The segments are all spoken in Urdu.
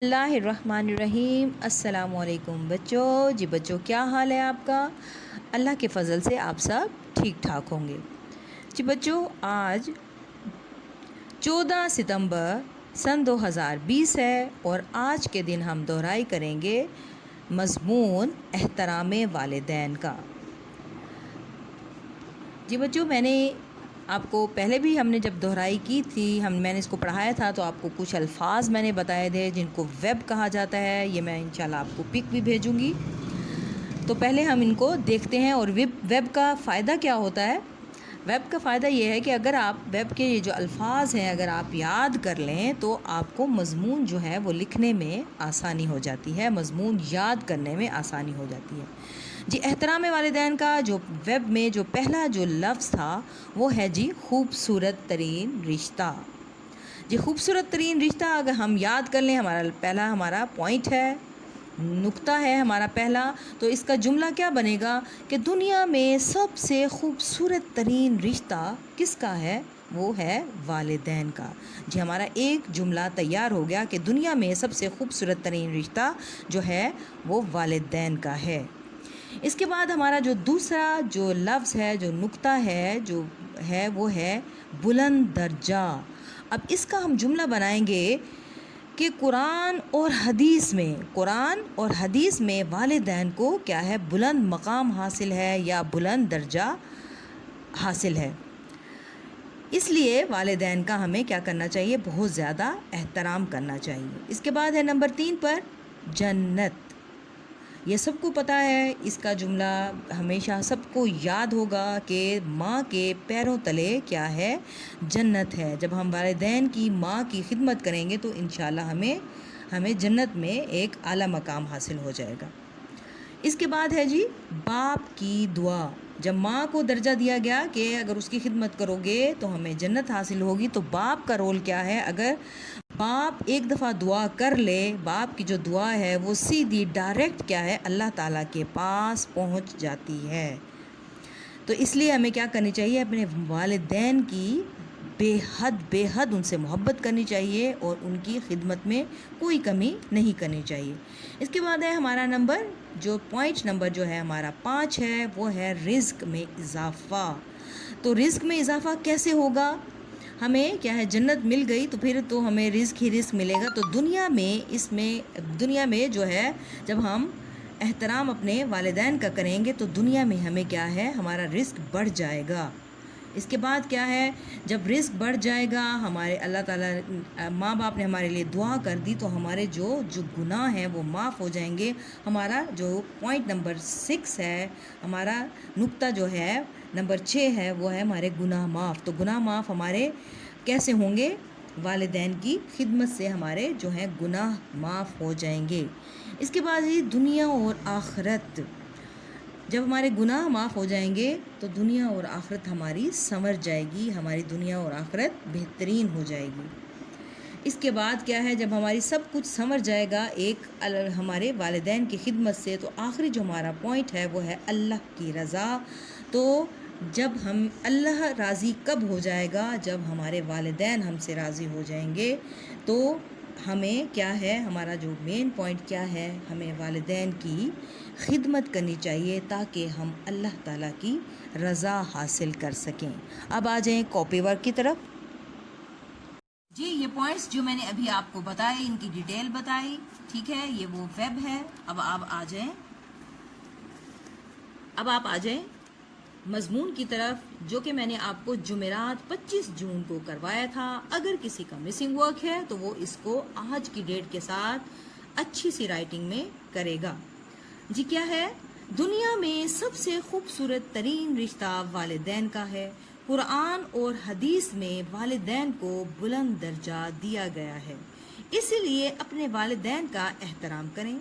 اللہ الرحمن الرحیم۔ السلام علیکم بچوں۔ جی بچوں، کیا حال ہے آپ کا؟ اللہ کے فضل سے آپ سب ٹھیک ٹھاک ہوں گے۔ جی بچوں، آج 14 ستمبر سن 2020 ہے اور آج کے دن ہم دہرائی کریں گے مضمون احترام والدین کا۔ جی بچوں، میں نے آپ کو پہلے بھی ہم نے جب دہرائی کی تھی میں نے اس کو پڑھایا تھا تو آپ کو کچھ الفاظ میں نے بتائے تھے جن کو ویب کہا جاتا ہے۔ یہ میں انشاءاللہ آپ کو پک بھی بھیجوں گی، تو پہلے ہم ان کو دیکھتے ہیں۔ اور ویب کا فائدہ کیا ہوتا ہے؟ ویب کا فائدہ یہ ہے کہ اگر آپ ویب کے یہ جو الفاظ ہیں اگر آپ یاد کر لیں تو آپ کو مضمون جو ہے وہ لکھنے میں آسانی ہو جاتی ہے، مضمون یاد کرنے میں آسانی ہو جاتی ہے۔ جی، احترام والدین کا جو ویب میں جو پہلا جو لفظ تھا وہ ہے جی خوبصورت ترین رشتہ۔ جی، خوبصورت ترین رشتہ اگر ہم یاد کر لیں، ہمارا پوائنٹ ہے، نقطہ ہے ہمارا پہلا، تو اس کا جملہ کیا بنے گا کہ دنیا میں سب سے خوبصورت ترین رشتہ کس کا ہے؟ وہ ہے والدین کا۔ جی، ہمارا ایک جملہ تیار ہو گیا کہ دنیا میں سب سے خوبصورت ترین رشتہ جو ہے وہ والدین کا ہے۔ اس کے بعد ہمارا جو دوسرا جو لفظ ہے، جو نقطہ ہے، جو ہے وہ ہے بلند درجہ۔ اب اس کا ہم جملہ بنائیں گے کہ قرآن اور حدیث میں والدین کو کیا ہے؟ بلند مقام حاصل ہے یا بلند درجہ حاصل ہے۔ اس لیے والدین کا ہمیں کیا کرنا چاہیے؟ بہت زیادہ احترام کرنا چاہیے۔ اس کے بعد ہے نمبر 3 پر جنت۔ یہ سب کو پتہ ہے، اس کا جملہ ہمیشہ سب کو یاد ہوگا کہ ماں کے پیروں تلے کیا ہے؟ جنت ہے۔ جب ہم والدین کی، ماں کی خدمت کریں گے تو انشاءاللہ ہمیں جنت میں ایک اعلیٰ مقام حاصل ہو جائے گا۔ اس کے بعد ہے جی باپ کی دعا۔ جب ماں کو درجہ دیا گیا کہ اگر اس کی خدمت کرو گے تو ہمیں جنت حاصل ہوگی، تو باپ کا رول کیا ہے؟ اگر باپ ایک دفعہ دعا کر لے، باپ کی جو دعا ہے وہ سیدھی ڈائریکٹ کیا ہے؟ اللہ تعالیٰ کے پاس پہنچ جاتی ہے۔ تو اس لیے ہمیں کیا کرنی چاہیے؟ اپنے والدین کی بے حد ان سے محبت کرنی چاہیے اور ان کی خدمت میں کوئی کمی نہیں کرنی چاہیے۔ اس کے بعد ہے ہمارا پوائنٹ نمبر جو ہے ہمارا 5 ہے، وہ ہے رزق میں اضافہ۔ تو رزق میں اضافہ کیسے ہوگا؟ ہمیں کیا ہے؟ جنت مل گئی تو پھر تو ہمیں رزق ہی رزق ملے گا۔ تو دنیا میں جو ہے جب ہم احترام اپنے والدین کا کریں گے تو دنیا میں ہمیں کیا ہے؟ ہمارا رزق بڑھ جائے گا۔ اس کے بعد کیا ہے؟ جب رزق بڑھ جائے گا، ہمارے اللہ تعالیٰ ماں باپ نے ہمارے لیے دعا کر دی تو ہمارے جو گناہ ہیں وہ معاف ہو جائیں گے۔ ہمارا جو پوائنٹ نمبر 6 ہے، ہمارا نقطہ جو ہے نمبر 6 ہے، وہ ہے ہمارے گناہ معاف۔ تو گناہ معاف ہمارے کیسے ہوں گے؟ والدین کی خدمت سے ہمارے جو ہیں گناہ معاف ہو جائیں گے۔ اس کے بعد ہی دنیا اور آخرت۔ جب ہمارے گناہ معاف ہو جائیں گے تو دنیا اور آخرت ہماری سنور جائے گی، ہماری دنیا اور آخرت بہترین ہو جائے گی۔ اس کے بعد کیا ہے؟ جب ہماری سب کچھ سنور جائے گا ہمارے والدین کی خدمت سے، تو آخری جو ہمارا پوائنٹ ہے وہ ہے اللہ کی رضا۔ تو جب ہم اللہ راضی کب ہو جائے گا؟ جب ہمارے والدین ہم سے راضی ہو جائیں گے۔ تو ہمیں کیا ہے؟ ہمارا جو مین پوائنٹ کیا ہے؟ ہمیں والدین کی خدمت کرنی چاہیے تاکہ ہم اللہ تعالیٰ کی رضا حاصل کر سکیں۔ اب آ جائیں کاپی ورک کی طرف۔ جی، یہ پوائنٹس جو میں نے ابھی آپ کو بتائے، ان کی ڈیٹیل بتائی، ٹھیک ہے، یہ وہ ویب ہے۔ اب آپ آ جائیں مضمون کی طرف، جو کہ میں نے آپ کو جمعرات 25 جون کو کروایا تھا۔ اگر کسی کا مسنگ ورک ہے تو وہ اس کو آج کی ڈیٹ کے ساتھ اچھی سی رائٹنگ میں کرے گا۔ جی، کیا ہے؟ دنیا میں سب سے خوبصورت ترین رشتہ والدین کا ہے۔ قرآن اور حدیث میں والدین کو بلند درجہ دیا گیا ہے، اس لیے اپنے والدین کا احترام کریں،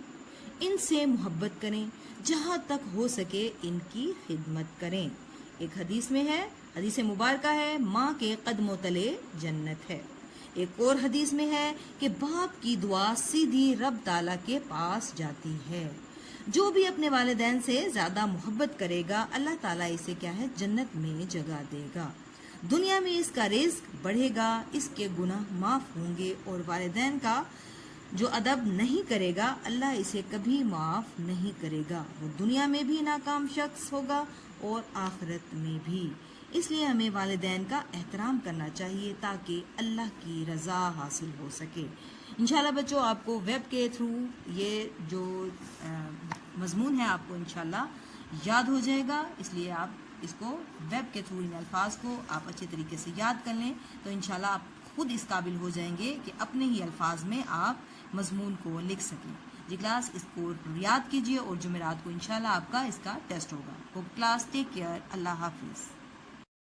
ان سے محبت کریں، جہاں تک ہو سکے ان کی خدمت کریں۔ ایک حدیث میں ہے، حدیث مبارکہ ہے، ماں کے قدموں تلے جنت ہے۔ ایک اور حدیث میں ہے کہ باپ کی دعا سیدھی رب تعالیٰ کے پاس جاتی ہے۔ جو بھی اپنے والدین سے زیادہ محبت کرے گا، اللہ تعالیٰ اسے کیا ہے؟ جنت میں جگہ دے گا۔ دنیا میں اس کا رزق بڑھے گا، اس کے گناہ معاف ہوں گے اور والدین کا جو ادب نہیں کرے گا اللہ اسے کبھی معاف نہیں کرے گا، وہ دنیا میں بھی ناکام شخص ہوگا اور آخرت میں بھی۔ اس لیے ہمیں والدین کا احترام کرنا چاہیے تاکہ اللہ کی رضا حاصل ہو سکے۔ انشاءاللہ بچوں آپ کو ویب کے تھرو یہ جو مضمون ہے آپ کو انشاءاللہ یاد ہو جائے گا، اس لیے آپ اس کو ویب کے تھرو ان الفاظ کو آپ اچھے طریقے سے یاد کر لیں تو انشاءاللہ آپ خود اس قابل ہو جائیں گے کہ اپنے ہی الفاظ میں آپ مضمون کو لکھ سکیں۔ جی کلاس اس کو یاد کیجیے اور جمعرات کو انشاءاللہ آپ کا اس کا ٹیسٹ ہوگا۔ کلاس ٹیک کیئر، اللہ حافظ۔